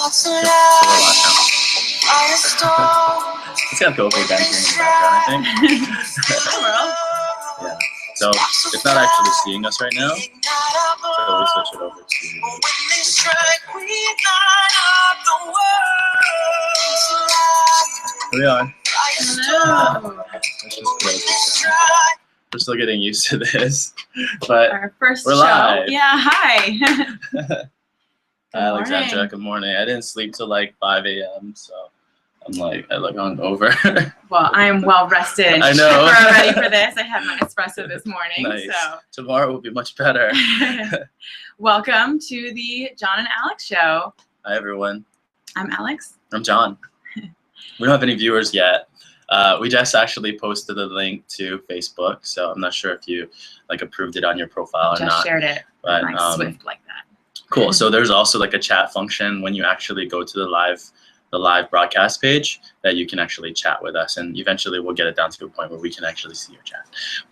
It's a little loud now. It's got Go-Go dancing in the background, I think. Yeah. So it's not actually seeing us right now. So we switch it over to. Here we are. Hello. Let's just close this down. We're still getting used to this, but Our first we're show. live. Yeah, hi. Hi, Alexandra. Good morning. I didn't sleep till like 5 a.m., so I look hungover. Well, I am well rested and I know. ready for this. I had my espresso this morning. Nice. So Tomorrow will be much better. welcome to the John and Alex show. Hi, everyone. I'm Alex. I'm John. We don't have any viewers yet. We just actually posted the link to Facebook, so I'm not sure if you approved it on your profile or Just not. shared it. But, Swift like that. Cool. So there's also a chat function when you actually go to the live broadcast page that you can actually chat with us, and eventually we'll get it down to a point where we can actually see your chat.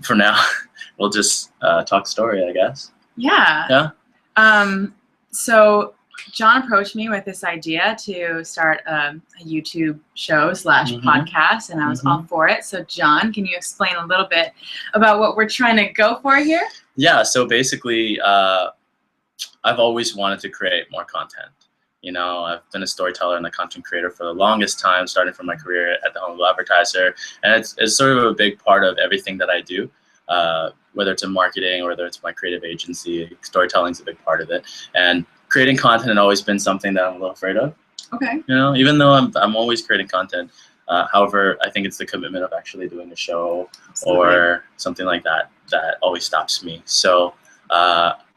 For now, we'll just talk story, I guess. Yeah. Yeah. So John approached me with this idea to start a YouTube show / podcast, and I was all for it. So John, can you explain a little bit about what we're trying to go for here? Yeah. So basically, I've always wanted to create more content. You know, I've been a storyteller and a content creator for the longest time, starting from my career at the Humble Advertiser. And it's sort of a big part of everything that I do, whether it's in marketing or whether it's my creative agency. Storytelling is a big part of it. And creating content has always been something that I'm a little afraid of. Okay. You know, even though I'm always creating content. However, I think it's the commitment of actually doing a show or something like that that always stops me. So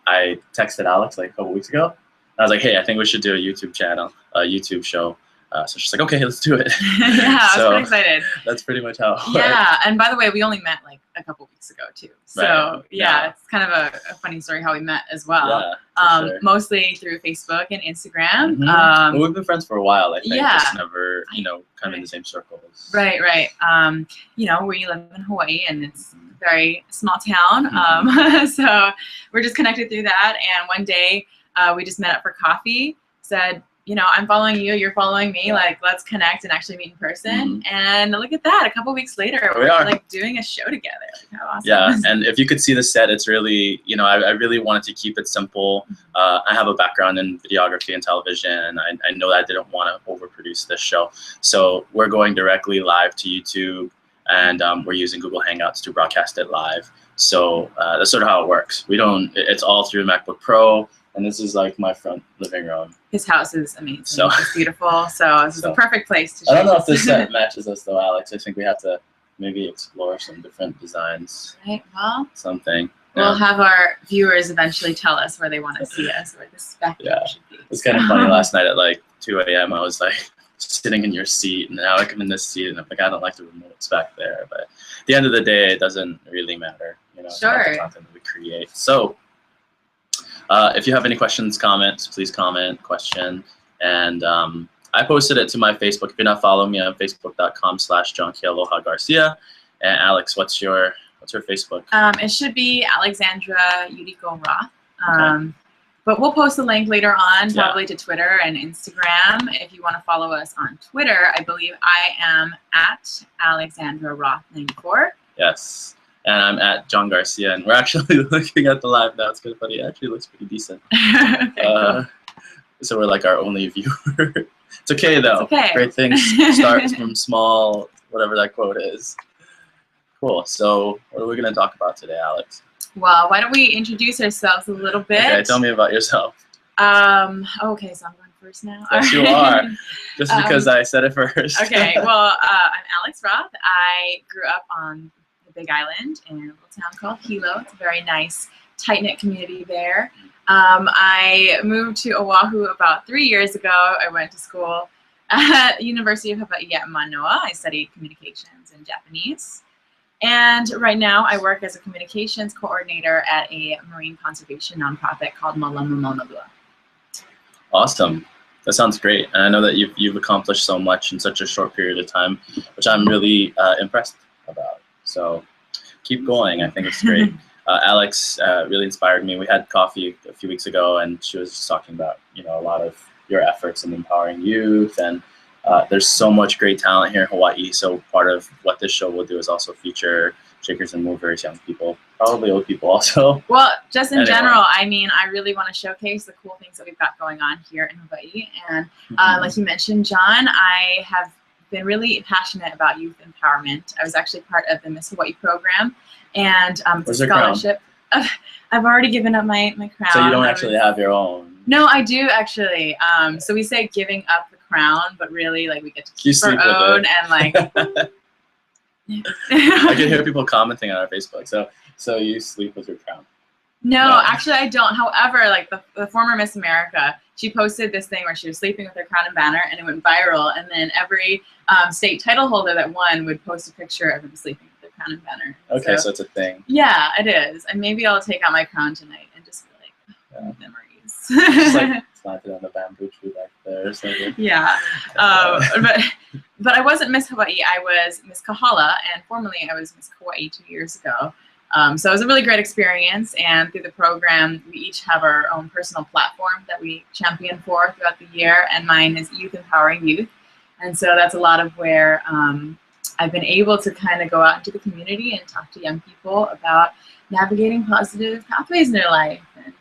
I texted Alex a couple weeks ago. I was like, hey, I think we should do a YouTube channel, a YouTube show. So she's like, okay, let's do it. Yeah, I was pretty excited. That's pretty much how it worked. Yeah, and by the way, we only met a couple weeks ago too. So Right. yeah, it's kind of a funny story how we met as well. Yeah, for sure. Mostly through Facebook and Instagram. Well, we've been friends for a while, I think. Yeah. Just never, kind of in the same circles. Right. We live in Hawaii, and it's a very small town. So we're just connected through that. And one day we just met up for coffee, said, I'm following you, you're following me, let's connect and actually meet in person. And look at that, a couple weeks later, we're doing a show together. How awesome. Yeah, and if you could see the set, it's really, I really wanted to keep it simple. I have a background in videography and television, and I know that I didn't want to overproduce this show. So we're going directly live to YouTube, and we're using Google Hangouts to broadcast it live. So that's sort of how it works. It's all through MacBook Pro. And this is my front living room. His house is amazing. So it's beautiful. So this is the perfect place to shoot. I don't know if this set matches us though, Alex. I think we have to maybe explore some different designs. Right. Well, something. We'll have our viewers eventually tell us where they want to see us, where the spectrum should be. It's kind of funny. Last night at 2 a.m. I was sitting in your seat, and now I'm in this seat, and I'm I don't like the remotes back there. But at the end of the day, it doesn't really matter. Sure. The content that we create. So. If you have any questions, comments, please comment, question. And I posted it to my Facebook. If you're not following me, I'm facebook.com/JohnKaloha-Garcia. And Alex, what's your Facebook? It should be Alexandra Yuriko Roth. Okay. But we'll post the link later on, probably to Twitter and Instagram. If you want to follow us on Twitter, I believe I am at Alexandra Roth 94. Yes. And I'm at John Garcia, and we're actually looking at the live now. It's kind of funny. It actually looks pretty decent. Cool. So we're our only viewer. It's okay, though. It's okay. Great things start from small, whatever that quote is. Cool. So what are we going to talk about today, Alex? Well, why don't we introduce ourselves a little bit? Okay, tell me about yourself. Okay, so I'm going first now. Yes, you are. Just because I said it first. Okay, well, I'm Alex Roth. I grew up on Big Island in a little town called Hilo. It's a very nice, tight-knit community there. I moved to Oahu about 3 years ago. I went to school at the University of Hawaii at Manoa. I studied communications and Japanese. And right now I work as a communications coordinator at a marine conservation nonprofit called Malama Maunalua. Awesome. That sounds great. And I know that you've accomplished so much in such a short period of time, which I'm really impressed about. So keep going. I think it's great. Alex really inspired me. We had coffee a few weeks ago, and she was just talking about a lot of your efforts in empowering youth. And there's so much great talent here in Hawaii. So part of what this show will do is also feature Shakers and Movers, young people, probably old people also. Well, just in general, I mean, I really want to showcase the cool things that we've got going on here in Hawaii. And like you mentioned, John, I have been really passionate about youth empowerment. I was actually part of the Miss Hawaii program, and it's a scholarship. I've already given up my crown. So you don't actually have your own? No, I do actually. So we say giving up the crown, but really, like, we get to keep our own and like. I can hear people commenting on our Facebook. So you sleep with your crown? No, actually I don't. However, like the former Miss America, she posted this thing where she was sleeping with her crown and banner, and it went viral. And then every state title holder that won would post a picture of them sleeping with their crown and banner. Okay, so it's a thing. Yeah, it is. And maybe I'll take out my crown tonight and just be like, oh, memories. Just like slap it on the bamboo tree back there or something. Yeah, but I wasn't Miss Hawaii. I was Miss Kahala, and formerly I was Miss Kauai 2 years ago. So it was a really great experience, and through the program, we each have our own personal platform that we champion for throughout the year, and mine is Youth Empowering Youth. And so that's a lot of where I've been able to kind of go out into the community and talk to young people about navigating positive pathways in their life and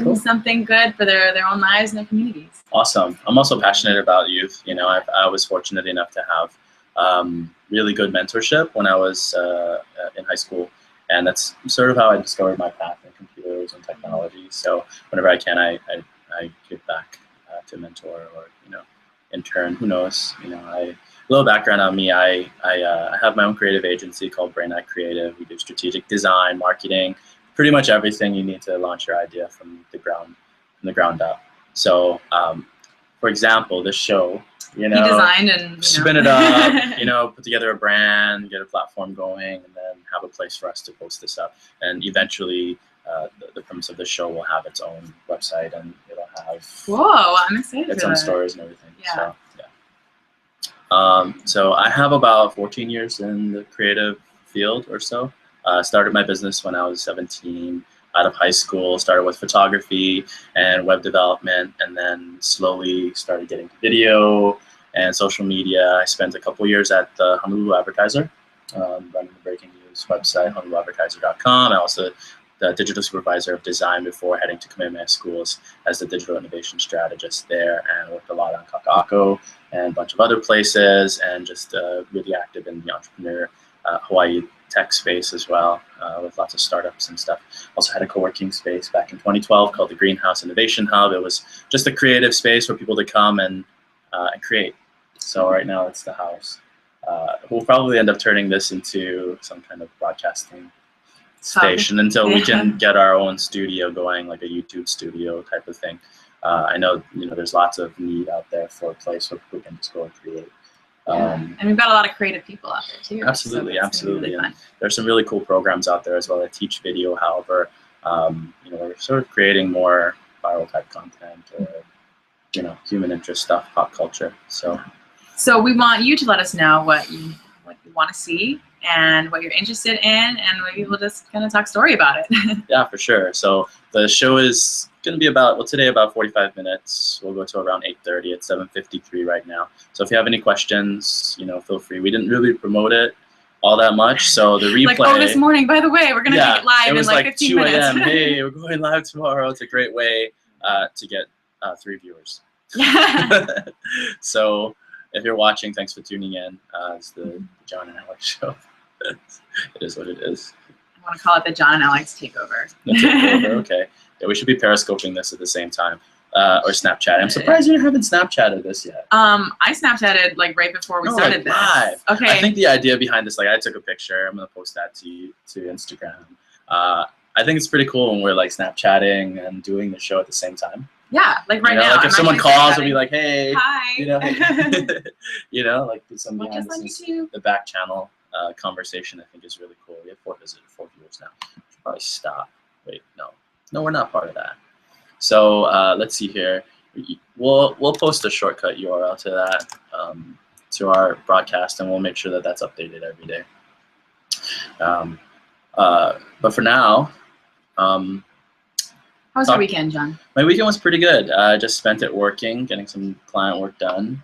doing something good for their own lives and their communities. Awesome. I'm also passionate about youth. You know, I was fortunate enough to have really good mentorship when I was in high school. And that's sort of how I discovered my path in computers and technology. So whenever I can, I give back to mentor or, you know, intern, who knows. You know, a little background on me, I have my own creative agency called Brain Eye Creative. We do strategic design, marketing, pretty much everything you need to launch your idea from the ground up. So, for example, this show, you know, you designed and spin it up, you know, put together a brand, get a platform going, and then have a place for us to post this up. And eventually, the premise of the show will have its own website, and it'll have I'm excited its own stories and everything. Yeah. So, yeah. So I have about 14 years in the creative field or so. Started my business when I was 17. Out of high school, started with photography and web development, and then slowly started getting into video and social media. I spent a couple years at the Honolulu Advertiser, running the breaking news website, honoluluadvertiser.com. I also the digital supervisor of design before heading to Kamehameha Schools as the digital innovation strategist there, and worked a lot on Kaka'ako and a bunch of other places, and just really active in the entrepreneur Hawaii tech space as well, with lots of startups and stuff. Also had a co-working space back in 2012 called the Greenhouse Innovation Hub. It was just a creative space for people to come and create. So right now it's the house. We'll probably end up turning this into some kind of broadcasting station until we can get our own studio going, like a YouTube studio type of thing. I know, you know, there's lots of need out there for a place where people can just go and create. And we've got a lot of creative people out there too. Absolutely, so absolutely. Really and there's some really cool programs out there as well that teach video. However, you know, we're sort of creating more viral type content or, you know, human interest stuff, pop culture. So we want you to let us know what you want to see and what you're interested in, and maybe we'll just kind of talk story about it. Yeah, for sure. So the show is going to be today about 45 minutes. We'll go to around 8:30. It's 7:53 right now. So if you have any questions, you know, feel free. We didn't really promote it all that much, so the replay. Like, oh, this morning, by the way, we're going to take it live in like 15 minutes. It was like 2 a.m. Hey, we're going live tomorrow. It's a great way to get 3 viewers. Yeah. So if you're watching, thanks for tuning in. It's the John and Alex show. It is what it is. I want to call it the John and Alex takeover. The takeover, okay. Yeah, we should be periscoping this at the same time, or Snapchat. I'm surprised you haven't Snapchatted this yet. I Snapchatted like right before we started this. Live. Okay. I think the idea behind this, like, I took a picture. I'm gonna post that to Instagram. I think it's pretty cool when we're like Snapchatting and doing the show at the same time. Yeah, like right you know, now. Like if someone calls, we'll be like, "Hey, hi." You know, you know, like some behind the back channel conversation. I think is really cool. We have 4 viewers now. Should probably stop. Wait, no, we're not part of that. So let's see here. We'll post a shortcut URL to that to our broadcast, and we'll make sure that that's updated every day. But for now. How How was your weekend, John? My weekend was pretty good. I just spent it working, getting some client work done.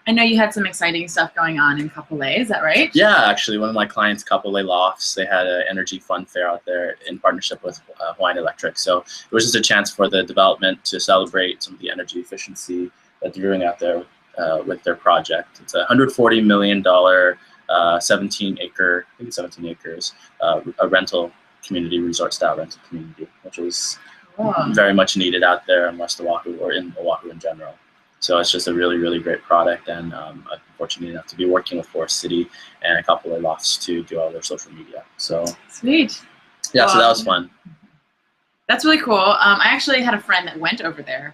I know you had some exciting stuff going on in Kapolei, is that right? Yeah, actually, one of my clients, Kapolei Lofts, they had an energy fun fair out there in partnership with Hawaiian Electric. So it was just a chance for the development to celebrate some of the energy efficiency that they're doing out there with their project. It's a $140 million, 17 acres, a rental community, resort style rental community, which is very much needed out there in West Oahu or in Oahu in general. So it's just a really, really great product, and I'm fortunate enough to be working with Forest City and a couple of Lofts to do all their social media. So sweet. Yeah, so that was fun. That's really cool. I actually had a friend that went over there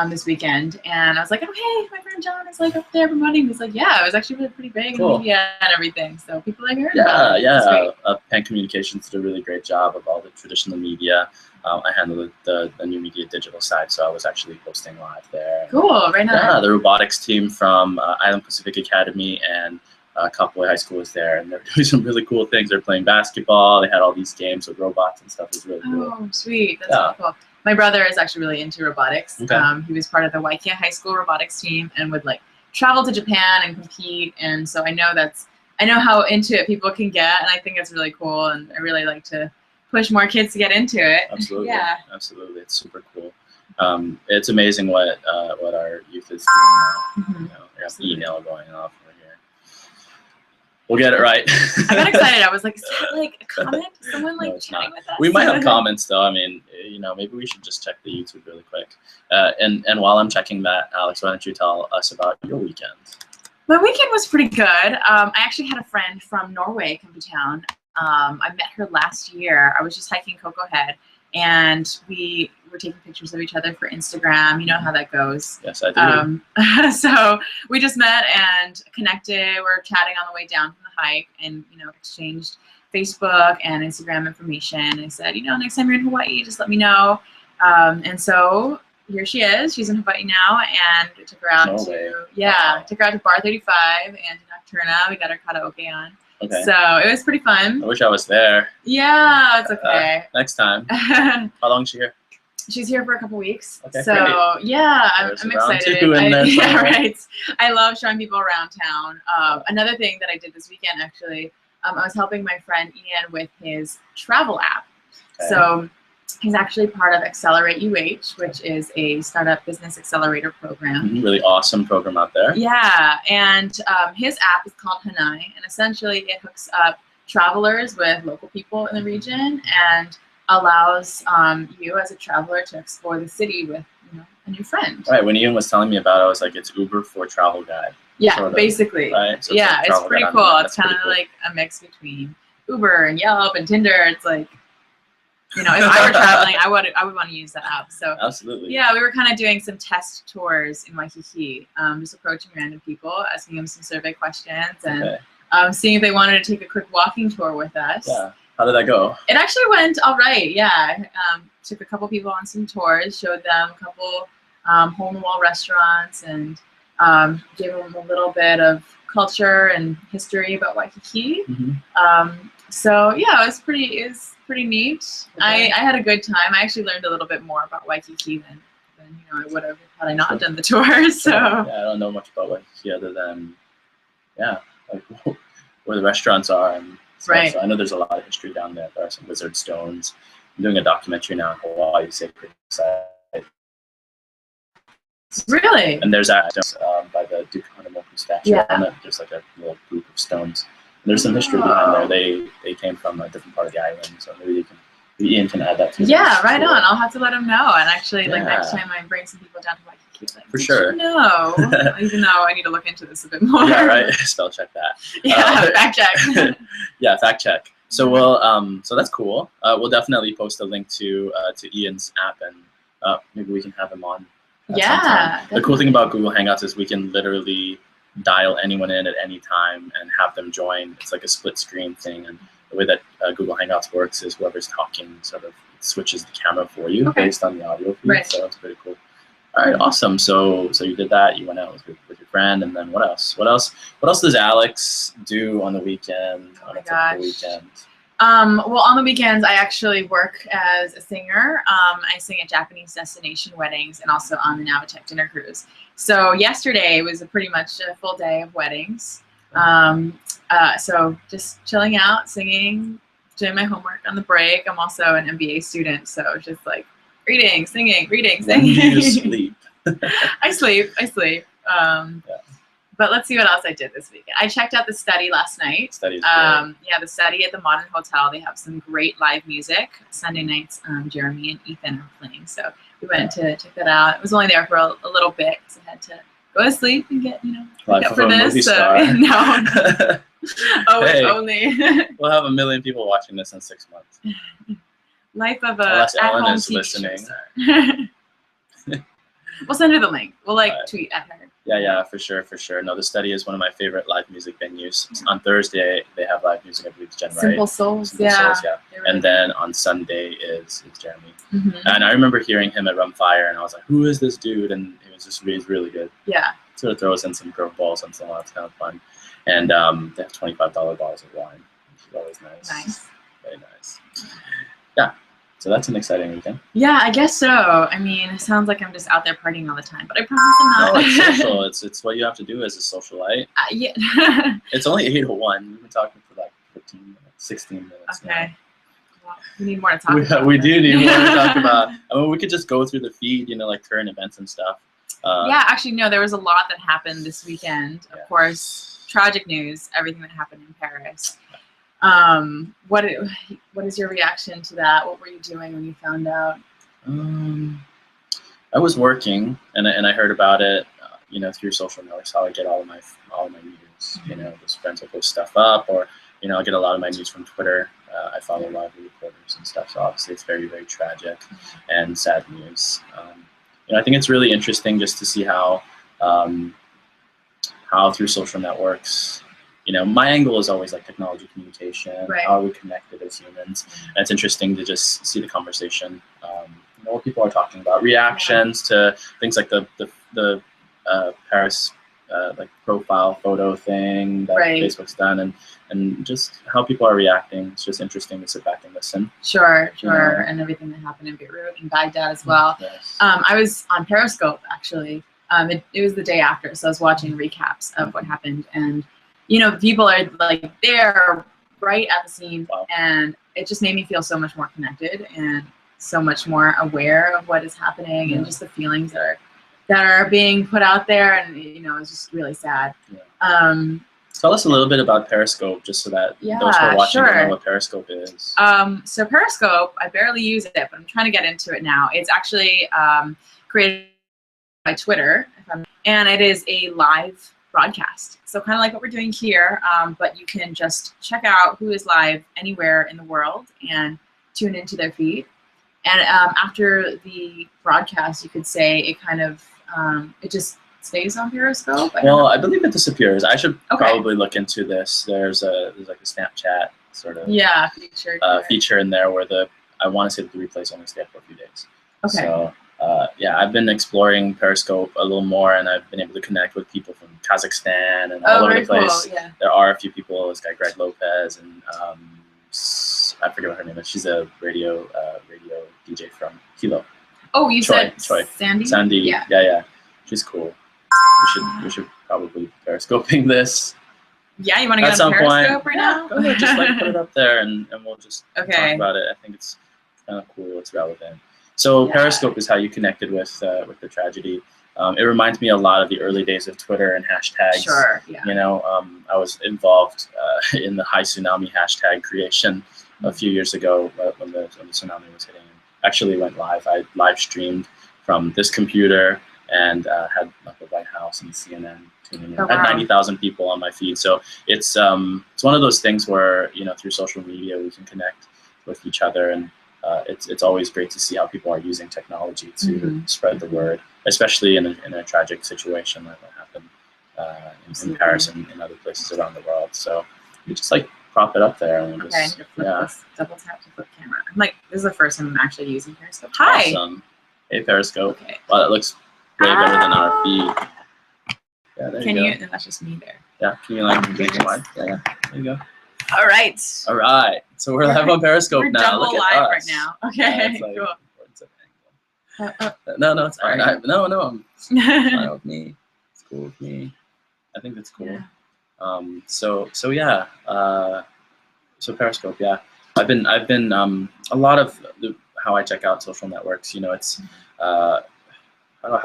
this weekend, and I was like, oh, hey, my friend John is like up there promoting. He's like, yeah, it was actually really pretty big in media and everything. So people like heard about it. Yeah. Penn Communications did a really great job of all the traditional media. I handled the new media digital side, so I was actually posting live there. Cool, right now. Yeah, the robotics team from Island Pacific Academy and Kapolei High School was there, and they were doing some really cool things. They're playing basketball. They had all these games with robots and stuff. It was really cool. Oh, sweet. That's really cool. My brother is actually really into robotics. Okay. He was part of the Waikia High School robotics team and would like travel to Japan and compete. And so I know how into it people can get, and I think it's really cool. And I really like to push more kids to get into it. Absolutely. Yeah. Absolutely. It's super cool. It's amazing what our youth is doing now. You know, there's email going off over here. We'll get it right. I got excited. I was like, is that like a comment? Someone like chatting with us? We might have comments though. I mean, you know, maybe we should just check the YouTube really quick. And while I'm checking that, Alex, why don't you tell us about your weekend? My weekend was pretty good. I actually had a friend from Norway come to town. I met her last year. I was just hiking Coco Head, and we were taking pictures of each other for Instagram. You know how that goes. Yes, I do. So we just met and connected. We were chatting on the way down from the hike, and exchanged Facebook and Instagram information. I said, next time you're in Hawaii, just let me know. And so here she is. She's in Hawaii now, and we took her out took her out to Bar 35 and to Nocturna. We got her karaoke on. Okay. So it was pretty fun. I wish I was there. Yeah, it's okay. Next time. How long is she here? She's here for a couple weeks. Okay, so great. yeah, I'm excited. Yeah, right. I love showing people around town. Another thing that I did this weekend, actually, I was helping my friend Ian with his travel app. Okay. So he's actually part of Accelerate UH, which is a startup business accelerator program. Really awesome program out there. Yeah, and his app is called Hanai, and essentially it hooks up travelers with local people in the region and allows you as a traveler to explore the city with a new friend. Right. When Ian was telling me about it, I was like, it's Uber for travel guide. Yeah, sort of, basically. Right? So yeah, it's pretty cool. It's kind of like a mix between Uber and Yelp and Tinder. It's like, if I were traveling, I would want to use that app. So absolutely. Yeah, we were kind of doing some test tours in Waikiki, just approaching random people, asking them some survey questions, and seeing if they wanted to take a quick walking tour with us. Yeah. How did that go? It actually went all right. Yeah, took a couple people on some tours, showed them a couple hole-in-the-wall restaurants, and gave them a little bit of culture and history about Waikiki. So yeah, it was pretty neat. Okay. I had a good time. I actually learned a little bit more about Waikiki than I would have had I not done the tour. So yeah, I don't know much about Waikiki other than like where the restaurants are and stuff. Right. So I know there's a lot of history down there. There are some wizard stones. I'm doing a documentary now in Hawaii Sacred Site. Really? And there's that by the Duke Kahanamoku statue on it. There's like a little group of stones. There's some history behind there. They came from a different part of the island, so maybe Ian can add that to yeah, right on. I'll have to let him know. And actually, like next time I bring some people down to Waikiki, like, for sure. No, even though I need to look into this a bit more. Yeah, right. Spell check that. Yeah, fact check. Yeah, fact check. So we'll so that's cool. We'll definitely post a link to Ian's app, and maybe we can have him on. Yeah. The cool thing about Google Hangouts is we can literally dial anyone in at any time and have them join. It's like a split screen thing, and the way that Google Hangouts works is whoever's talking sort of switches the camera for you based on the audio feed. Right. So it's pretty cool. All right, awesome. So you did that. You went out with your friend, and then what else? What else does Alex do on the weekend? On a typical weekend? Well, on the weekends, I actually work as a singer. I sing at Japanese destination weddings and also on the Navitech dinner cruise. So yesterday was pretty much a full day of weddings. So just chilling out, singing, doing my homework on the break. I'm also an MBA student, so just like reading, singing, reading, When do you singing. sleep? I sleep. Yeah. But let's see what else I did this weekend. I checked out the study last night. Study's great. Yeah, the study at the Modern Hotel. They have some great live music. Sunday nights, Jeremy and Ethan are playing, so we went to check that out. It was only there for a little bit, so I had to go to sleep and get Life up of for a movie this. star. No. Oh, Hey. if only. We'll have 1 million people watching this in 6 months. Life of Unless a Ellen at-home is TV listening. show star. We'll send her the link. We'll Right. tweet at her. Yeah, for sure. No, the study is one of my favorite live music venues. On Thursday, they have live music. I believe it's Jen Wright. Simple Souls. Simple Yeah. Souls, yeah. They're really And then on Sunday is Jeremy. good. Mhm. And I remember hearing him at Rumfire, and I was like, "Who is this dude?" And he's really good. Yeah. Sort of throws in some curveballs once in a while. It's kind of fun. And they have $25 bottles of wine, which is always nice. Nice. Very nice. Yeah. So that's an exciting weekend. Yeah, I guess so. I mean, it sounds like I'm just out there partying all the time, but I promise I'm not. No, it's social. It's what you have to do as a socialite. Yeah. It's only 8:01. We've been talking for like 15 minutes, 16 minutes. Okay. Well, we need more to talk Now. about. We then. do need more to talk about. I mean, we could just go through the feed, like current events and stuff. Yeah, actually, no, there was a lot that happened this weekend. Of Yeah. course, tragic news, everything that happened in Paris. What is your reaction to that? What were you doing when you found out? I was working, and I heard about it, through social networks. How I get all of my news. Just friends will post stuff up, or I get a lot of my news from Twitter. I follow a lot of the reporters and stuff. So obviously, it's very, very tragic and sad news. I think it's really interesting just to see how through social networks. My angle is always like technology communication. Right. How are we connected as humans? And it's interesting to just see the conversation. What people are talking about, reactions to things like the Paris like profile photo thing that Right. Facebook's done, and just how people are reacting. It's just interesting to sit back and listen. Sure, Yeah. and everything that happened in Beirut and Baghdad as well. Yes. I was on Periscope actually. It was the day after, so I was watching recaps of what happened, and people are like there right at the scene, Wow. and it just made me feel so much more connected and so much more aware of what is happening and just the feelings that are being put out there, and it's just really sad. Yeah. Tell us a little bit about Periscope, just so that those who are watching sure. know what Periscope is. So Periscope, I barely use it, but I'm trying to get into it now. It's actually created by Twitter, and it is a live broadcast. So kind of like what we're doing here, but you can just check out who is live anywhere in the world and tune into their feed. And after the broadcast, you could say it kind of, it just stays on Periscope. Well, I believe it disappears. I should Okay. probably look into this. There's like a Snapchat sort of Yeah, feature in there where I want to say that the replays only stay up for a few days. Okay. So I've been exploring Periscope a little more, and I've been able to connect with people from Kazakhstan and all over very the place. cool. Yeah. There are a few people. This guy Greg Lopez, and I forget what her name is. She's a radio DJ from Hilo. Oh, you Troy. said Sandy? Sandy. Yeah. Yeah. She's cool. We should probably be periscoping this Yeah, you want to at get some on Periscope point. right now? Go ahead, just like put it up there, and we'll just talk Okay. about it. I think it's kind of cool. It's relevant. So Yeah. Periscope is how you connected with the tragedy. It reminds me a lot of the early days of Twitter and hashtags. Sure. Yeah. I was involved in the High Tsunami hashtag creation a few years ago when the tsunami was hitting. Actually went live. I live streamed from this computer and had like the White House and CNN tuning in. Oh, I had wow. 90,000 people on my feed. So it's one of those things where through social media we can connect with each other, and it's always great to see how people are using technology to spread the word, especially in a tragic situation like what happened in Paris and in other places around the world. So you just like prop it up there and Okay, just, to flip this, double tap to flip camera. I'm like, this is the first time I'm actually using Periscope. Hi. Awesome. Hey, Periscope. Okay. Wow, that looks way better than our feed. Yeah, there Can you you? go. That's just me there. Yeah, can you like do make this? wide? Yeah, there you go. All right. All right. So we're live on Periscope We're now. double Look at live us. right now. Yeah, Okay, it's like, cool. what's up, angle? No, it's fine. Sorry. No, it's fine with me. It's cool with me. I think that's cool. Yeah. So yeah. So Periscope, yeah. I've been a lot of how I check out social networks. You know, it's how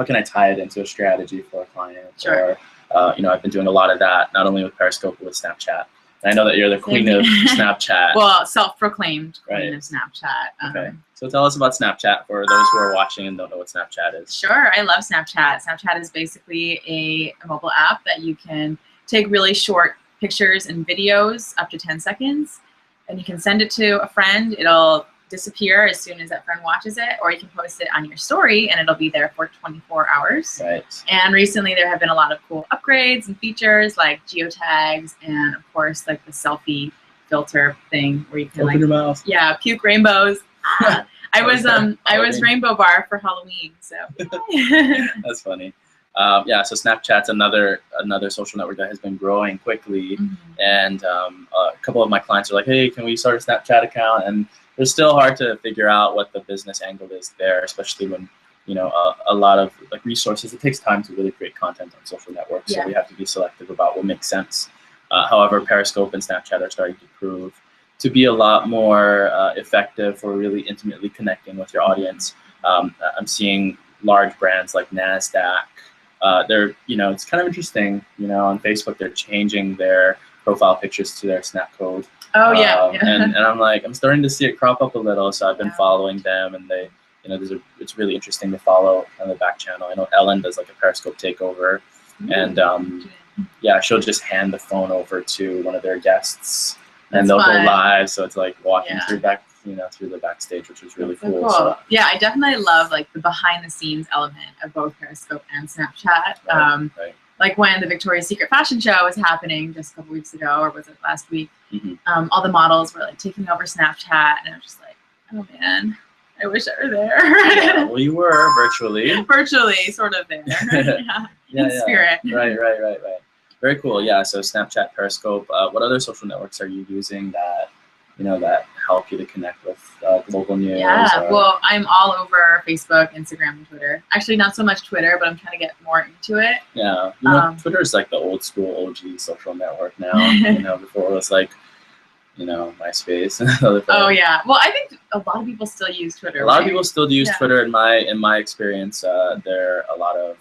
can I tie it into a strategy for a client? Sure. Or you know, I've been doing a lot of that, not only with Periscope but with Snapchat. And I know that you're the queen of Snapchat. Well, self-proclaimed queen Right. of Snapchat. Okay. So tell us about Snapchat for those who are watching and don't know what Snapchat is. Sure, I love Snapchat. Snapchat is basically a mobile app that you can take really short pictures and videos up to 10 seconds, and you can send it to a friend. It'll disappear as soon as that friend watches it, or you can post it on your story and it'll be there for 24 hours. Right. And recently there have been a lot of cool upgrades and features like geotags and of course like the selfie filter thing where you can Open your mouth. yeah, puke rainbows. I was rainbow bar for Halloween, so That's funny. Yeah, so Snapchat's another social network that has been growing quickly, and a couple of my clients are like, "Hey, can we start a Snapchat account?" And it's still hard to figure out what the business angle is there, especially when you know a lot of like resources. It takes time to really create content on social networks, so we have to be selective about what makes sense. However, Periscope and Snapchat are starting to prove to be a lot more effective for really intimately connecting with your audience. I'm seeing large brands like NASDAQ. They're, you know, it's kind of interesting, you know, on Facebook, they're changing their profile pictures to their Snap code. Oh, yeah. And I'm like, I'm starting to see it crop up a little. So I've been following them, and they, you know, it's really interesting to follow on the back channel. I know Ellen does like a Periscope takeover, and yeah, she'll just hand the phone over to one of their guests, and they'll go live. So it's like walking through through the backstage, which is really cool. So, yeah, I definitely love like the behind the scenes element of both Periscope and Snapchat. Right. Like when the Victoria's Secret fashion show was happening just a couple weeks ago, or was it last week? All the models were like taking over Snapchat, and I was just like, oh man, I wish I were there. Yeah, well, you were virtually. Virtually, sort of there. In spirit. Right. Very cool. Yeah. So Snapchat, Periscope. What other social networks are you using that that help you to connect with global news? Yeah. Well, I'm all over Facebook, Instagram, and Twitter. Actually, not so much Twitter, but I'm trying to get more into it. Yeah. You know, Twitter is like the old school OG social network now. You know, before it was like, you know, MySpace and other things. Oh yeah. Well, I think a lot of people still use Twitter. A lot of people still use Twitter. In my experience, they're a lot of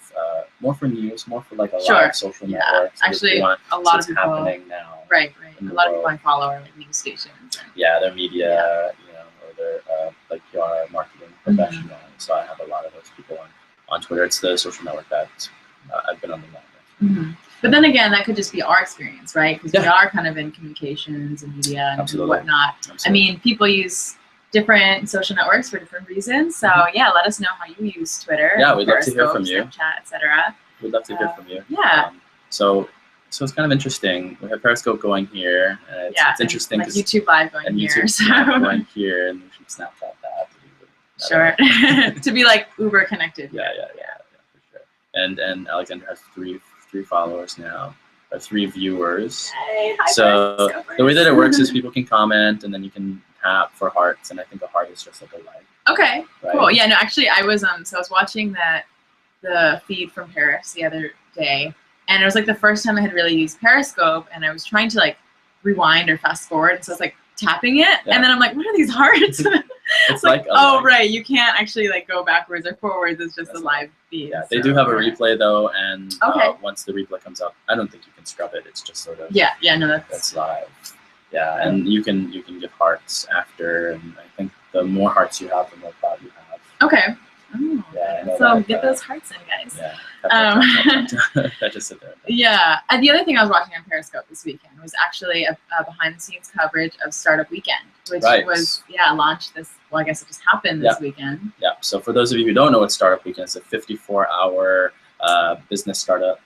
more for news, more for like a live social network. So actually, a lot of people happening now. Right. A lot of people I follow are like news stations. Yeah, they're media, you know, or they're like PR marketing professionals. So I have a lot of those people on Twitter. It's the social network that I've been on the net with. But then again, that could just be our experience, right? Because we are kind of in communications and media and whatnot. Absolutely. I mean, people use different social networks for different reasons. So yeah, let us know how you use Twitter. Yeah, we'd love to hear from you. Snapchat, etc. We'd love to hear from you. Yeah. So it's kind of interesting. We have Periscope going here. And it's interesting. Like YouTube Live going here. YouTube going here, and we should Snapchat that. Sure. To be like uber connected. Yeah, for sure. And Alexandra has three followers now, or 3 viewers. Hey, so the way that it works is people can comment, and then you can tap for hearts, and I think a heart is just like a like. Okay, right? Cool. Yeah, no, actually, I was watching the feed from Paris the other day, and it was like the first time I had really used Periscope, and I was trying to like rewind or fast forward, and so I was like tapping it, and then I'm like, what are these hearts? It's like right, you can't actually like go backwards or forwards. It's just a live feed. Yeah, they do have a replay though, and once the replay comes up, I don't think you can scrub it. It's just sort of that's live. Yeah, and you can give hearts after, and I think the more hearts you have, the more clout you have. Okay. Oh, yeah, so get those hearts in, guys. Yeah. I just sit there. Yeah. And the other thing I was watching on Periscope this weekend was actually a behind-the-scenes coverage of Startup Weekend, which was launched this. Well, I guess it just happened this weekend. Yeah. So for those of you who don't know what Startup Weekend is, a 54-hour business startup.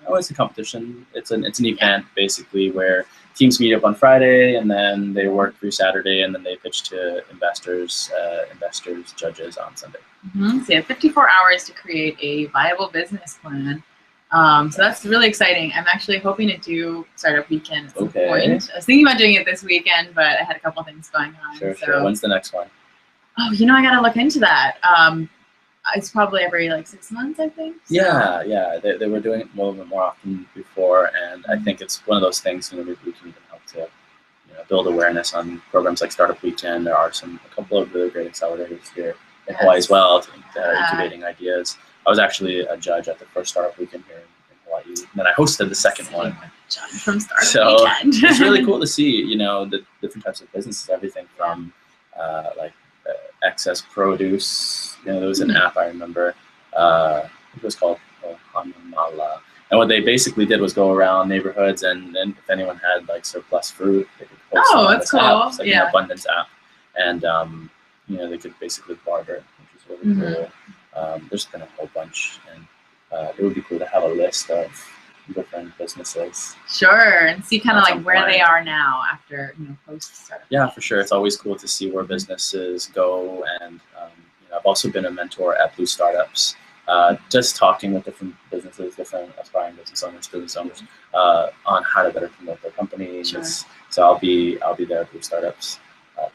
It's a competition. It's an event basically where teams meet up on Friday, and then they work through Saturday, and then they pitch to investors, judges on Sunday. So you have 54 hours to create a viable business plan. So that's really exciting. I'm actually hoping to do Startup Weekend at some Okay. point. I was thinking about doing it this weekend, but I had a couple things going on. Sure, so. sure. When's the next one? Oh, I gotta look into that. It's probably every like 6 months, I think. So. Yeah. They were doing it a little bit more often before, and I think it's one of those things. Maybe we can even help to build awareness on programs like Startup Weekend. There are a couple of really great accelerators here in Hawaii as well, incubating ideas. I was actually a judge at the first Startup Weekend here in Hawaii, and then I hosted the second one. Judge from Startup Weekend. It's really cool to see, the different types of businesses, everything from excess produce. There was an app I remember. It was called Hanamala. And what they basically did was go around neighborhoods, and then if anyone had like surplus fruit, they could post it on that's this cool. app. It's like an abundance app, and they could basically barter, which is really cool. There's been a whole bunch, and it would be cool to have a list of different businesses. Sure, and see kind of like where they are now after post startup. Yeah, for sure. It's always cool to see where businesses go, and I've also been a mentor at Blue Startups. Just talking with different businesses, different aspiring business owners, on how to better promote their companies. Sure. So I'll be there at Blue Startups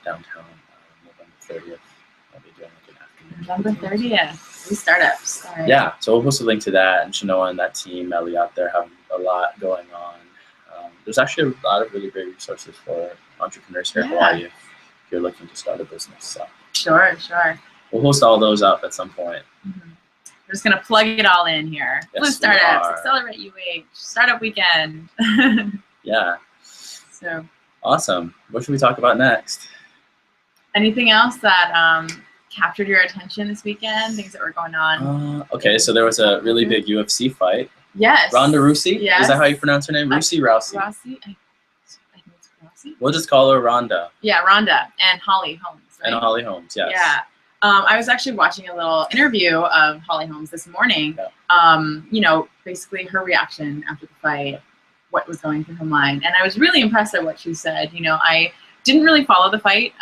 downtown November 30th. I'll be doing like an afternoon. November 30th, Blue Startups. All right. Yeah, so we'll post a link to that, and Shanoa and that team, Ellie out there, have a lot going on. There's actually a lot of really great resources for entrepreneurs here in Hawaii if you're looking to start a business. So. Sure. We'll post all those up at some point. Mm-hmm. We're just going to plug it all in here. Yes, Blue Startups, Accelerate UH, Startup Weekend. Yeah. So awesome. What should we talk about next? Anything else that captured your attention this weekend? Things that were going on? Okay, so there was a really big UFC fight. Yes. Ronda Rousey? Yes. Is that how you pronounce her name? Rousey? Rousey? I think it's Rousey. We'll just call her Ronda. Yeah, Ronda and Holly Holmes. Right? And Holly Holmes, yes. Yeah. I was actually watching a little interview of Holly Holmes this morning. Yeah. Basically her reaction after the fight, what was going through her mind. And I was really impressed at what she said. I didn't really follow the fight,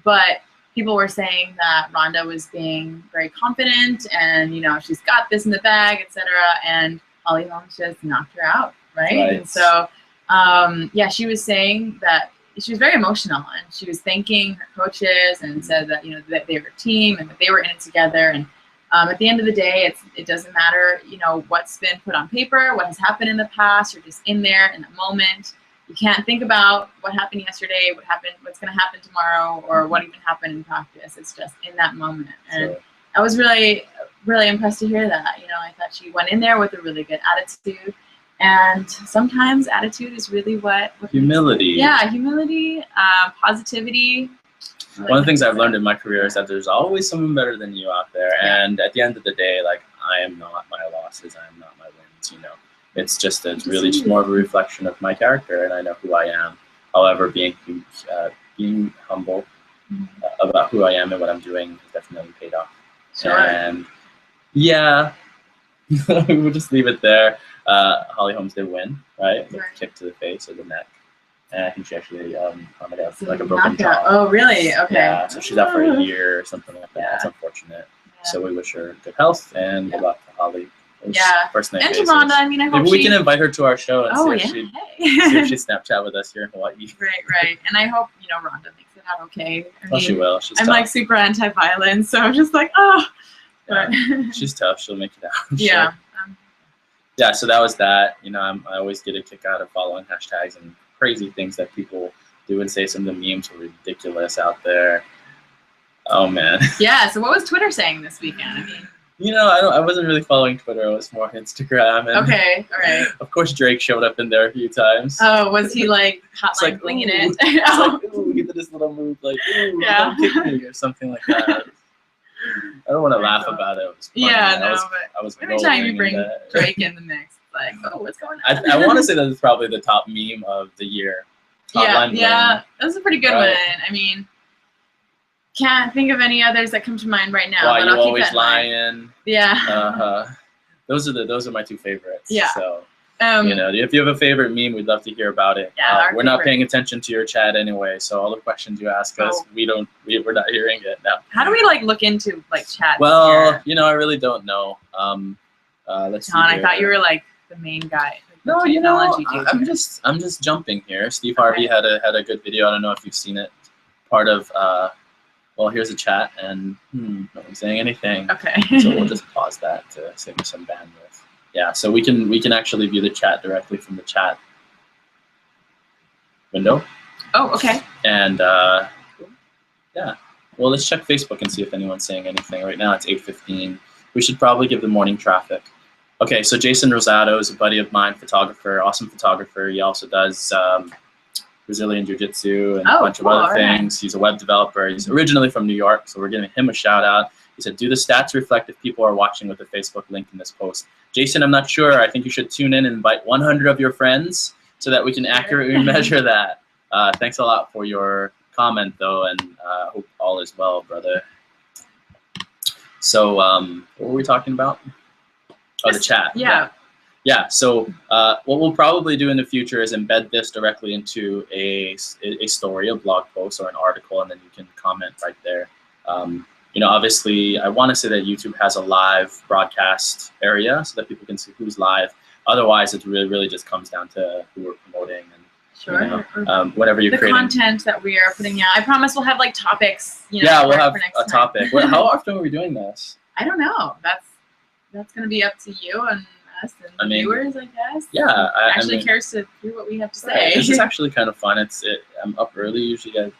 but people were saying that Ronda was being very confident and, she's got this in the bag, etc. And Holly Holmes just knocked her out, right? And so, she was saying that she was very emotional, and she was thanking her coaches and said that, that they were a team and that they were in it together. And at the end of the day, it doesn't matter, what's been put on paper, what has happened in the past. You're just in there in the moment. You can't think about what happened yesterday, what's going to happen tomorrow, or what even happened in practice. It's just in that moment. And I was really, really impressed to hear that. I thought she went in there with a really good attitude. And sometimes attitude is really what humility. Humility, positivity. One of the things I've learned in my career is that there's always someone better than you out there. And at the end of the day, like, I am not my losses, I am not my wins, It's just more of a reflection of my character, and I know who I am. However, being humble about who I am and what I'm doing has definitely paid off. Sure. And yeah, we'll just leave it there. Holly Holmes did win, right? With a kick to the face or the neck. And I think she actually had like a broken jaw. Oh, really? Okay. Yeah, so she's out for a year or something like that. Yeah. That's unfortunate. Yeah. So we wish her good health and good luck to Holly. First name and to Ronda, I hope maybe we can invite her to our show and see if she'd Snapchat with us here in Hawaii. Right. And I hope, Ronda makes it out okay. She will. She's I'm tough. like super anti-violence, so I'm just like, oh. Yeah. She's tough. She'll make it out. Yeah. Yeah, so that was that. I always get a kick out of following hashtags and crazy things that people do and say. Some of the memes were ridiculous out there. Oh, man. Yeah, so what was Twitter saying this weekend? I wasn't really following Twitter. I was more Instagram. And okay, all right. Of course, Drake showed up in there a few times. Oh, was he like hotline blinging it? It's like, ooh, he did this little move, like, ooh, don't kick me, or something like that. I don't want to laugh about it. It was funny. I was every time you bring Drake in the mix, it's like, oh, what's going on? I want to say that it's probably the top meme of the year. Yeah, that was a pretty good one. Can't think of any others that come to mind right now. Why but You I'll Always keep that Lying. Yeah. Those are my two favorites. Yeah. So if you have a favorite meme, we'd love to hear about it. Yeah, we're not paying attention to your chat anyway, so all the questions you ask us, we're not hearing it now. How do we look into chat? Well, I really don't know. Let's see John, I here. thought you were like the main guy. Like, the No, you know, technology dude. I'm just jumping here. Steve Harvey had a good video. I don't know if you've seen it. Part of well, here's a chat, and no one's saying anything. Okay. So we'll just pause that to save me some bandwidth. Yeah, so we can actually view the chat directly from the chat window. Oh, okay. And yeah, well, let's check Facebook and see if anyone's saying anything. Right now it's 8:15. We should probably give the morning traffic. Okay, so Jason Rosado is a buddy of mine, photographer, awesome photographer. He also does Brazilian Jiu-Jitsu and a bunch of other things. He's a web developer. He's originally from New York, so we're giving him a shout out. He said, do the stats reflect if people are watching with the Facebook link in this post? Jason, I'm not sure. I think you should tune in and invite 100 of your friends so that we can accurately measure that. Thanks a lot for your comment, though, and hope all is well, brother. So what were we talking about? Oh, the chat. Yeah, so what we'll probably do in the future is embed this directly into a story, a blog post, or an article, and then you can comment right there. You know, obviously, I want to say that YouTube has a live broadcast area so that people can see who's live. Otherwise, it really just comes down to who we're promoting. And, sure. You know, whatever you're creating. The content that we are putting out. I promise we'll have like topics. You know, yeah, we'll have for next a time. topic. How often are we doing this? I don't know. That's going to be up to you and us and the viewers, I guess. Yeah, I mean, cares to hear what we have to say. This is actually kind of fun. I'm up early. Usually I'd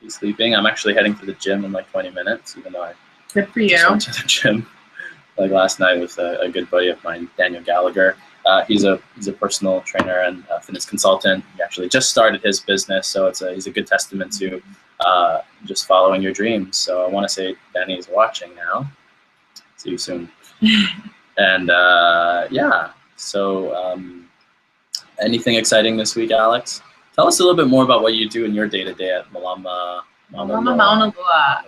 be sleeping. I'm actually heading to the gym in like 20 minutes, even though I good for you. just went to the gym like last night with a good buddy of mine, Daniel Gallagher. He's a personal trainer and fitness consultant. He actually just started his business, so he's a good testament to just following your dreams. So I want to say Danny's watching now. See you soon. And yeah, so anything exciting this week, Alex? Tell us a little bit more about what you do in your day-to-day at Malama Mauna Lua.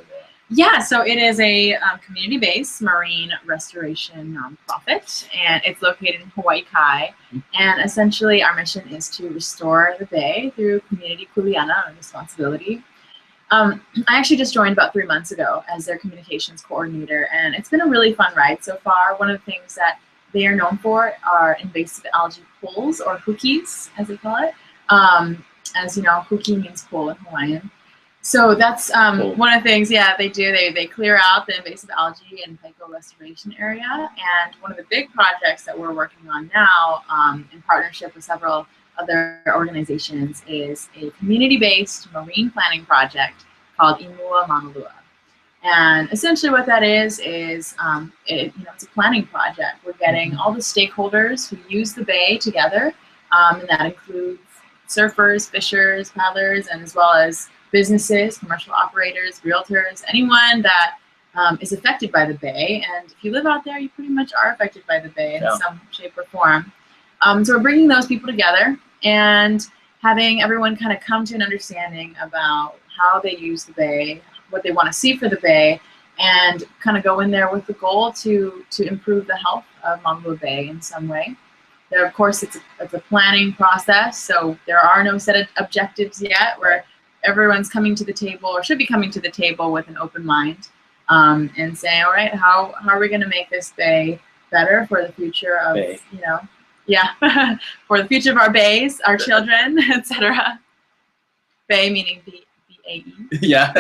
Yeah, so it is a community-based marine restoration nonprofit, and it's located in Hawaii Kai. And essentially, our mission is to restore the bay through community kuleana, or responsibility. I actually just joined about 3 months ago as their communications coordinator, and it's been a really fun ride so far. One of the things that they are known for are invasive algae pools, or hukis, as they call it. As you know, huki means pool in Hawaiian. So that's one of the things, yeah, they do. They clear out the invasive algae and Paico restoration area. And one of the big projects that we're working on now in partnership with several other organizations is a community-based marine planning project called Imua Mauna Lua. And essentially what that is it's a planning project. We're getting all the stakeholders who use the bay together, and that includes surfers, fishers, paddlers, and as well as businesses, commercial operators, realtors, anyone that is affected by the bay. And if you live out there, you pretty much are affected by the bay in some shape or form. So we're bringing those people together and having everyone kind of come to an understanding about how they use the bay, what they want to see for the bay, and kind of go in there with the goal to improve the health of Mauna Lua Bay in some way. There, of course, it's a planning process, so there are no set of objectives yet, where everyone's coming to the table, or should be coming to the table, with an open mind and saying, all right, how are we going to make this bay better for the future of, for the future of our bays, our children, etc. Bay meaning B-A-E. Yeah.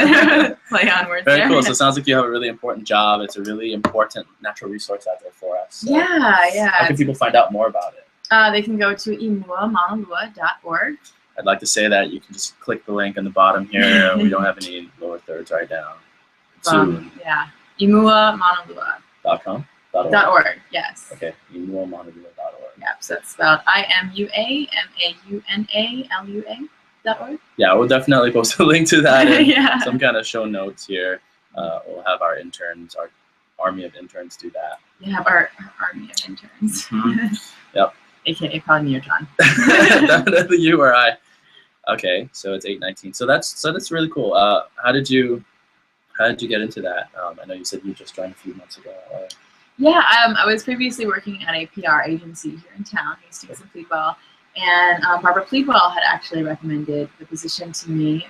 Play on words. Very there. cool. So it sounds like you have a really important job. It's a really important natural resource out there for us. So yeah. How can people find out more about it? They can go to imuamaunalua.org. I'd like to say that you can just click the link in the bottom here. We don't have any lower thirds right now. Soon. Yeah. imuamaunalua.com. .org, yes. Okay, imuamaunalua.org. Yeah, so it's spelled IMUAMAUNALUA.org. Yeah, we'll definitely post a link to that and yeah. some kind of show notes here. We'll have our interns, our army of interns do that. You have our army of interns. Mm-hmm. Yep. AKA probably me or John. Definitely you or I. Okay, so it's 8:19. So that's really cool. How did you get into that? I know you said you just joined a few months ago. Yeah, I was previously working at a PR agency here in town, Hastings and Pleadwell, and Barbara Pleadwell had actually recommended the position to me.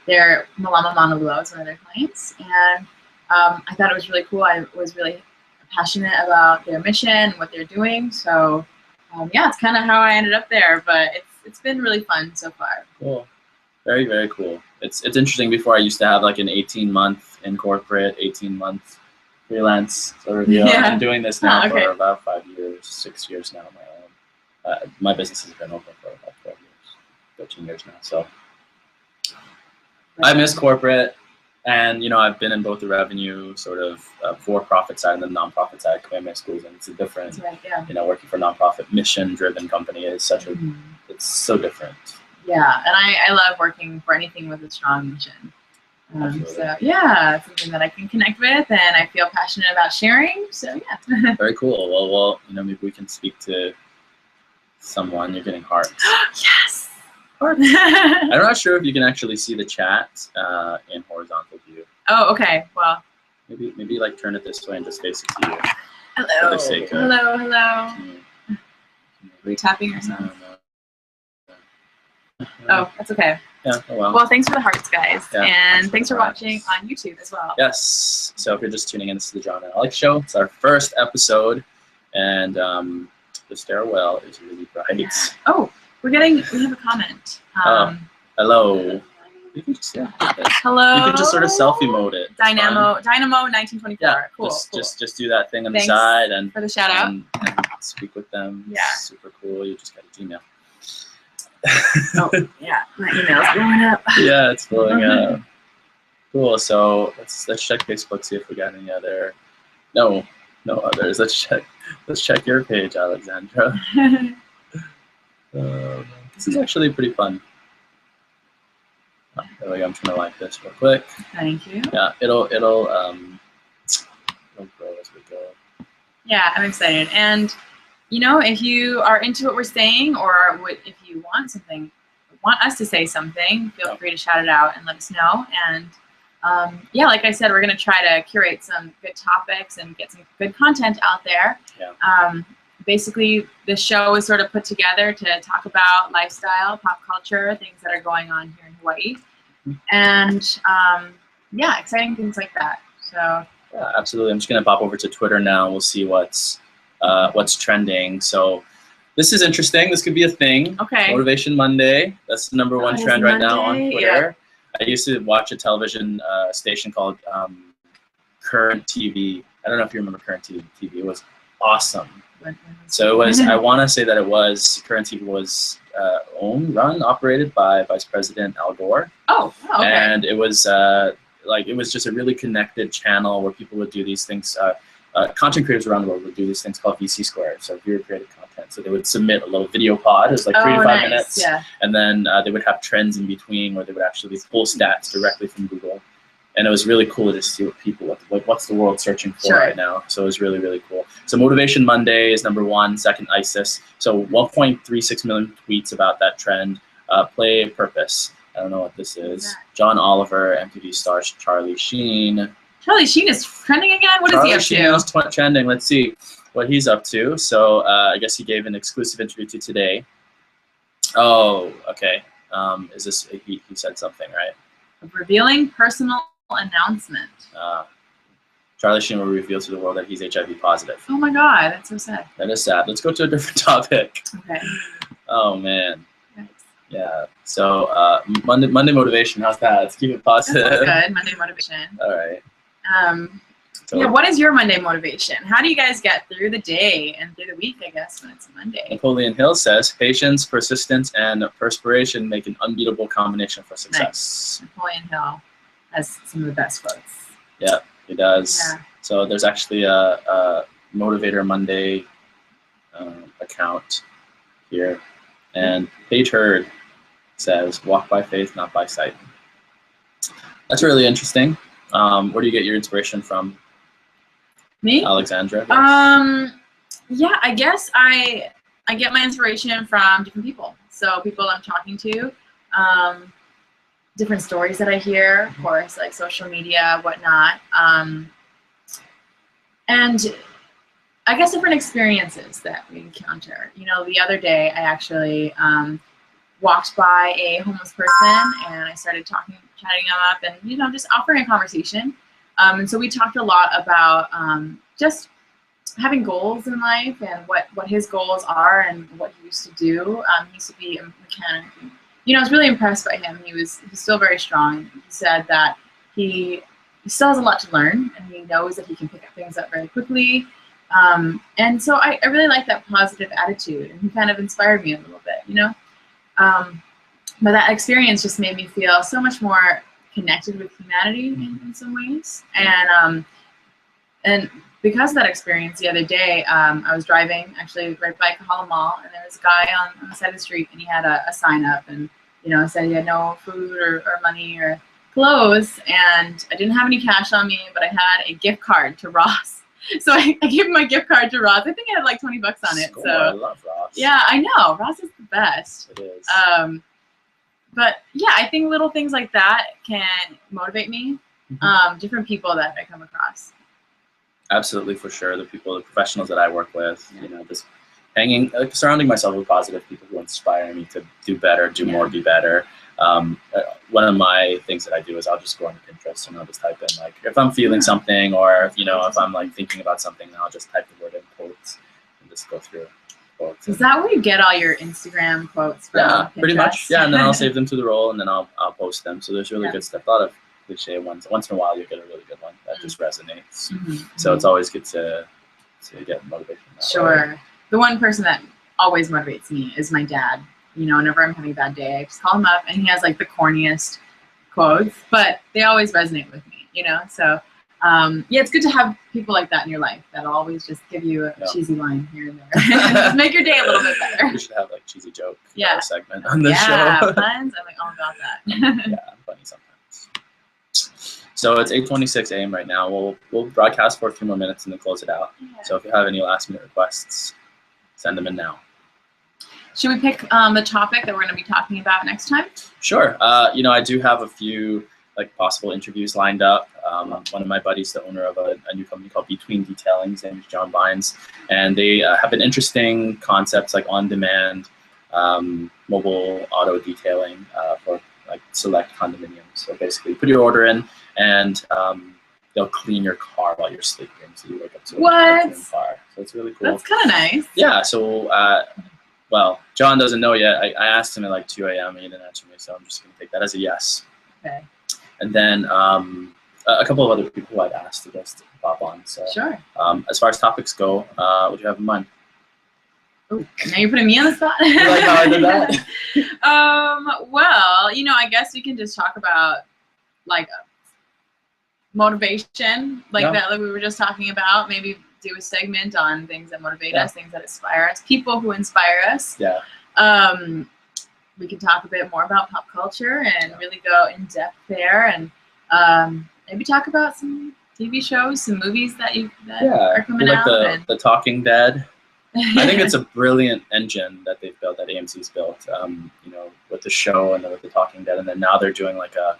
Their Malama Mauna Lua was one of their clients, and I thought it was really cool. I was really passionate about their mission and what they're doing. So yeah, it's kind of how I ended up there, but it's been really fun so far. Cool. Very, very cool. It's interesting. Before I used to have like an 18-month in corporate, 18-month freelance sort of deal. Yeah. I'm doing this now okay. for about 5 years, 6 years now. My business has been open for about 12 years, 13 years now. So I miss corporate, and I've been in both the revenue sort of for-profit side and the nonprofit side. Kamehameha Schools, and it's a different. Right, yeah. Working for a nonprofit mission-driven company is such a. It's so different. Yeah, and I love working for anything with a strong mission. So yeah, it's something that I can connect with, and I feel passionate about sharing. So yeah. Very cool. Well, maybe we can speak to someone. You're getting hearts. Yes. I'm not sure if you can actually see the chat in horizontal view. Oh, okay. Well. Maybe like turn it this way and just face it to you. Hello. For the sake of, hello. Are we tapping or something? Oh, that's okay. Yeah, oh well. Well, thanks for the hearts, guys. Yeah, and thanks for watching on YouTube as well. Yes. So if you're just tuning in, this is the John and Alex Show. It's our first episode, and the stairwell is really bright. Yeah. Oh, we have a comment. Hello. You can just, hello. You can just sort of selfie mode it. Dynamo 1924. Yeah, cool. Just do that thing on Thanks the side and for the shout out. And speak with them. Yeah. It's super cool. You just got a Gmail. Oh, yeah, my email's blowing up. Yeah, it's blowing up. Cool. So let's check Facebook, see if we got any other. No others. Let's check your page, Alexandra. This is actually pretty fun. Oh, there we go. I'm trying to like this real quick. Thank you. Yeah, it'll grow as we go. Yeah, I'm excited. And if you are into what we're saying, or if you want us to say something, feel free to shout it out and let us know. And yeah, like I said, we're going to try to curate some good topics and get some good content out there. Yeah. Basically, the show is sort of put together to talk about lifestyle, pop culture, things that are going on here in Hawaii. And yeah, exciting things like that. So yeah, absolutely. I'm just going to pop over to Twitter now. We'll see what's trending. So this is interesting. This could be a thing. Okay. Motivation Monday. That's the #1 trend right now on Twitter. Yeah. I used to watch a television station called Current TV. I don't know if you remember Current TV. It was awesome. So it was. I want to say that it was Current TV was operated by Vice President Al Gore. Oh, okay. And it was it was just a really connected channel where people would do these things. Content creators around the world would do these things called VC Square, so viewer created content. So they would submit a little video pod, it was like 3 to 5 minutes, yeah. And then they would have trends in between where they would actually pull stats directly from Google. And it was really cool to see what's the world searching for right now. So it was really, really cool. So Motivation Monday is #1, second ISIS. So 1.36 million tweets about that trend. Play Purpose. I don't know what this is. John Oliver, MTV stars Charlie Sheen. Charlie Sheen is trending again? What is he up to? Charlie Sheen is trending. Let's see what he's up to. So I guess he gave an exclusive interview to Today. Oh, okay. Is this, he said something, right? Revealing personal announcement. Charlie Sheen will reveal to the world that he's HIV positive. Oh my God, that's so sad. That is sad. Let's go to a different topic. Okay. Oh man. Nice. Yeah. So Monday motivation. How's that? Let's keep it positive. That sounds good. Monday motivation. All right. So, yeah. What is your Monday motivation? How do you guys get through the day and through the week? I guess when it's a Monday. Napoleon Hill says, "Patience, persistence, and perspiration make an unbeatable combination for success." Nice. Napoleon Hill has some of the best quotes. Yeah, he does. Yeah. So there's actually a Motivator Monday account here, and Paige Hurd says, "Walk by faith, not by sight." That's really interesting. Where do you get your inspiration from? Me? Alexandra? Yeah, I guess I get my inspiration from different people. So people I'm talking to, different stories that I hear, of course, like social media, whatnot. And I guess different experiences that we encounter. The other day I actually walked by a homeless person and I started chatting them up and, just offering a conversation. And so we talked a lot about just having goals in life and what his goals are and what he used to do. He used to be a mechanic. And, I was really impressed by him. He's still very strong. He said that he still has a lot to learn, and he knows that he can pick up things up very quickly. And so I really like that positive attitude, and he kind of inspired me a little bit, But that experience just made me feel so much more connected with humanity in some ways. And because of that experience, the other day, I was driving actually right by Kahala Mall, and there was a guy on the side of the street, and he had a sign up, and said he had no food or money or clothes, and I didn't have any cash on me, but I had a gift card to Ross. So I gave him my gift card to Ross. I think I had like $20 on it. Score. So I love Ross. yeah, I know. Ross is the best. It is. But yeah, I think little things like that can motivate me. Different people that I come across. Absolutely, for sure. The professionals that I work with, just surrounding myself with positive people who inspire me to do better, do more, be better. One of my things that I do is I'll just go on Pinterest and I'll just type in, like, if I'm feeling something, or if I'm like thinking about something, I'll just type the word in quotes and just go through quotes. Is that where you get all your Instagram quotes from? Yeah, Pinterest? pretty much. Yeah, and then I'll save them to the roll, and then I'll post them. So there's really good stuff. A lot of cliche ones. Once in a while, you get a really good one that just resonates. So it's always good to get motivation. Sure. The one person that always motivates me is my dad. Whenever I'm having a bad day, I just call him up, and he has like the corniest quotes, but they always resonate with me. So it's good to have people like that in your life that'll always just give you a cheesy line here and there. Just make your day a little bit better. We should have like cheesy joke segment on the this show. Yeah, puns. I'm like all about that. Yeah, I'm funny sometimes. So it's 8:26 a.m. right now. We'll broadcast for a few more minutes and then close it out. Yeah. So if you have any last-minute requests, send them in now. Should we pick the topic that we're going to be talking about next time? Sure. I do have a few possible interviews lined up. One of my buddies, the owner of a new company called Between Detailing, his name is John Vines, and they have an interesting concepts like on-demand mobile auto detailing for select condominiums. So basically, you put your order in, and they'll clean your car while you're sleeping, so you wake up to a clean car. So it's really cool. That's kind of nice. Yeah. So. Well, John doesn't know yet. I asked him at like 2 a.m. and he didn't answer me, so I'm just going to take that as a yes. Okay. And then a couple of other people who I'd asked to just pop on. So, sure. As far as topics go, what do you have in mind? Oh, now you're putting me on the spot. You like how I did that? Well, I guess we can just talk about motivation, that we were just talking about. Maybe do a segment on things that motivate us, things that inspire us, people who inspire us. Yeah. We can talk a bit more about pop culture and really go in depth there, and maybe talk about some TV shows, some movies that are coming out. The Talking Dead. I think it's a brilliant engine that they've built, that AMC's built. With the show and with the Talking Dead, and then now they're doing like a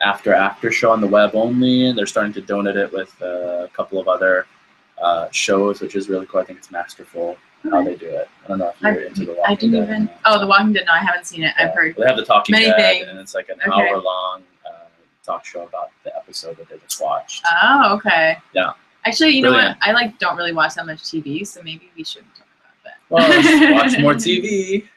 after show on the web only, and they're starting to donate it with a couple of other shows, which is really cool. I think it's masterful how they do it. I don't know if you're into The Walking Dead. The Walking Dead. No, I haven't seen it. Yeah. I've heard. They have the Talking Dead, things. And it's like an hour-long talk show about the episode that they just watched. Oh, okay. Yeah. Actually, you know what? I don't really watch that much TV, so maybe we shouldn't talk about that. Well, let's watch more TV.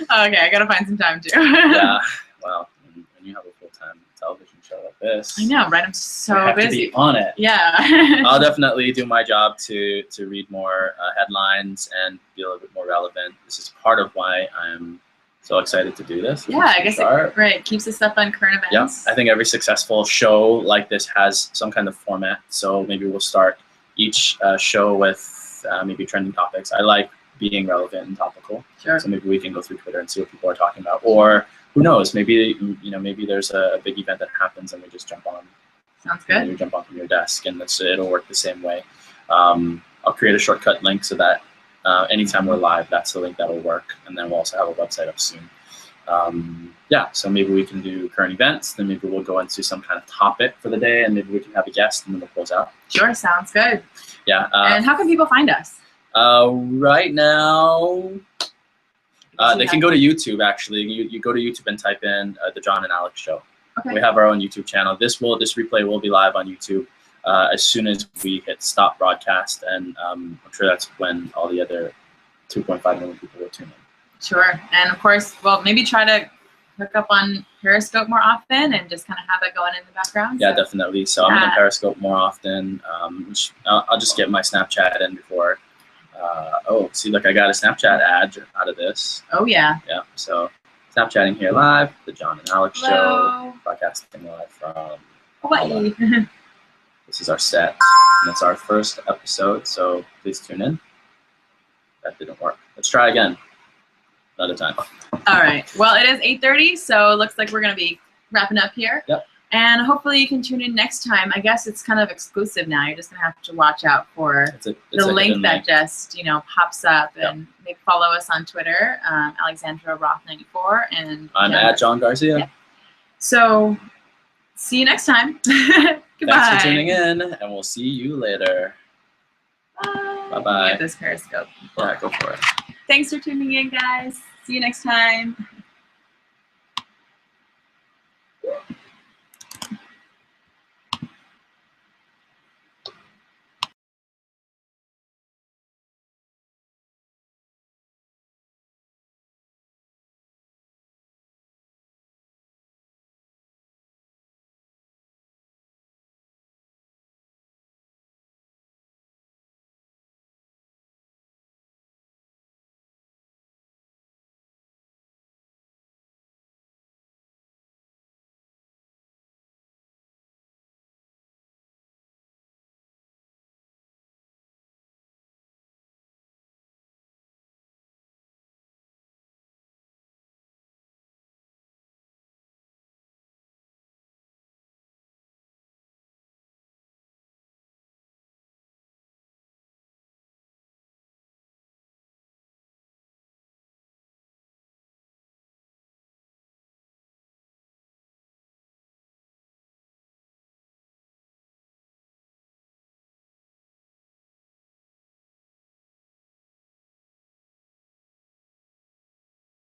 Okay, I gotta find some time too. Yeah. Well, when you have a full-time television show like this, I know, right? I'm so you have busy. to be on it. Yeah. I'll definitely do my job to read more headlines and be a little bit more relevant. This is part of why I'm so excited to do this. Yeah, I guess it keeps us up on current events. Yeah, I think every successful show like this has some kind of format. So maybe we'll start each show with maybe trending topics. I like being relevant and topical. Sure. So maybe we can go through Twitter and see what people are talking about, or who knows? Maybe maybe there's a big event that happens and we just jump on. Sounds good. You jump on from your desk, and it'll work the same way. I'll create a shortcut link so that anytime we're live, that's the link that will work, and then we'll also have a website up soon. So maybe we can do current events, then maybe we'll go into some kind of topic for the day, and maybe we can have a guest, and then we'll close out. Sure, sounds good. Yeah. And how can people find us? Right now, they can go to YouTube, actually. You go to YouTube and type in The John and Alex Show. Okay. We have our own YouTube channel. This replay will be live on YouTube. as soon as we hit stop broadcast, and I'm sure that's when all the other 2.5 million people will tune in. Sure. And of course, well, maybe try to hook up on Periscope more often and just kind of have that going in the background. Yeah, definitely. So I'm on Periscope more often. Which I'll just get my Snapchat in before. Oh, see, look, I got a Snapchat ad out of this. Oh, yeah. Yeah, so Snapchatting here live, the John and Alex Hello. Show, broadcasting live from Hawaii. This is our set, and it's our first episode, so please tune in. That didn't work. Let's try again. Another time. All right. Well, it is 8:30, so it looks like we're going to be wrapping up here. Yep. And hopefully you can tune in next time. I guess it's kind of exclusive now. You're just going to have to watch out for It's a link that link. just, pops up. Yep. And maybe follow us on Twitter, Alexandra Roth 94. And I'm at John Garcia. Yep. So see you next time. Goodbye. Thanks for tuning in, and we'll see you later. Bye. Bye-bye. Get this Periscope. Yeah, go for it. Thanks for tuning in, guys. See you next time.